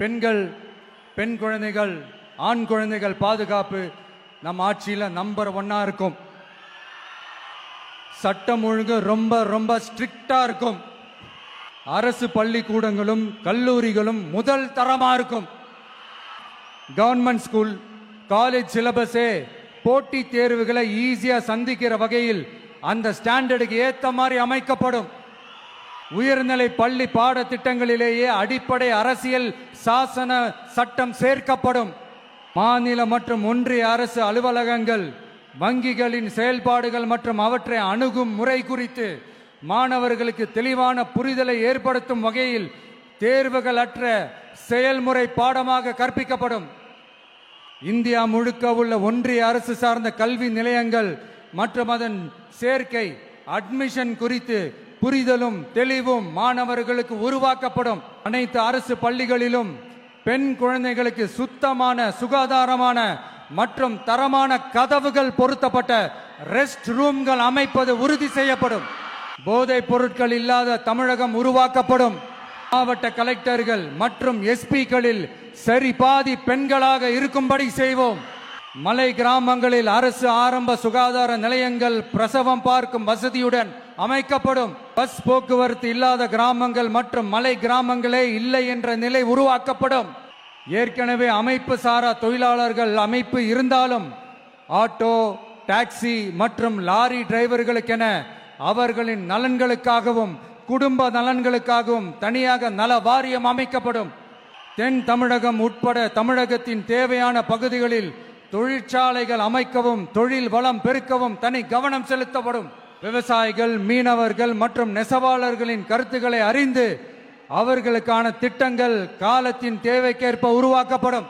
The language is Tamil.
பெண்கள், பெண் குழந்தைகள், ஆண் குழந்தைகள் பாதுகாப்பு நம் ஆட்சியில் நம்பர் 1 இருக்கும். சட்டம் ஒழுங்கு ரொம்ப ரொம்ப ஸ்ட்ரிக்டா இருக்கும். அரசு பள்ளிக்கூடங்களும் கல்லூரிகளும் முதல் தரமா இருக்கும். கவர்மெண்ட் ஸ்கூல், காலேஜ் சிலபஸே போட்டி தேர்வுகளை ஈஸியா சந்திக்கிற வகையில் அந்த ஸ்டாண்டர்டுக்கு ஏத்த மாதிரி அமைக்கப்படும். உயர்நிலை பள்ளி பாடத்திட்டங்களிலேயே அடிப்படை அரசியல் சாசன சட்டம் சேர்க்கப்படும். மாநில மற்றும் ஒன்றிய அரசு அலுவலகங்கள், வங்கிகளின் செயல்பாடுகள் மற்றும் அவற்றை அணுகும் முறை குறித்து மாணவர்களுக்கு தெளிவான புரிதலை ஏற்படுத்தும் வகையில் தேர்வுகள் அற்ற செயல்முறை பாடமாக கற்பிக்கப்படும். இந்தியா முழுக்க உள்ள ஒன்றிய அரசு சார்ந்த கல்வி நிலையங்கள் மற்றும் அதன் சேர்க்கை அட்மிஷன் குறித்து புரிதலும் தெளிவும் மாணவர்களுக்கு உருவாக்கப்படும். அனைத்து அரசு பள்ளிகளிலும் பெண் குழந்தைகளுக்கு சுத்தமான, சுகாதாரமான மற்றும் தரமான கதவுகள் பொருத்தப்பட்ட ரெஸ்ட் ரூம்கள் அமைப்பது உறுதி செய்யப்படும். போதைப் பொருட்கள் இல்லாத தமிழகம் உருவாக்கப்படும். மாவட்ட கலெக்டர்கள் மற்றும் எஸ்பிக்களில் சரி பாதி பெண்களாக இருக்கும்படி செய்வோம். மலை கிராமங்களில் அரசு ஆரம்ப சுகாதார நிலையங்கள் பிரசவம் பார்க்கும் வசதியுடன் அமைக்கப்படும். பஸ் போக்குவரத்து இல்லாத கிராமங்கள் மற்றும் மலை கிராமங்களே இல்லை என்ற நிலை உருவாக்கப்படும். ஏற்கனவே அமைப்பு சாரா தொழிலாளர்கள் அமைப்பு இருந்தாலும் ஆட்டோ, டாக்ஸி மற்றும் லாரி டிரைவர்களுக்கென அவர்களின் நலன்களுக்காகவும் குடும்ப நலன்களுக்காகவும் தனியாக நல வாரியம் அமைக்கப்படும். தென் தமிழகம் உட்பட தமிழகத்தின் தேவையான பகுதிகளில் தொழிற்சாலைகள் அமைக்கவும் தொழில் வளம் பெருக்கவும் தனி கவனம் செலுத்தப்படும். விவசாயிகள், மீனவர்கள் மற்றும் நெசவாளர்களின் கருத்துக்களை அறிந்து அவர்களுக்கான திட்டங்கள் காலத்தின் தேவைக்கேற்ப உருவாக்கப்படும்.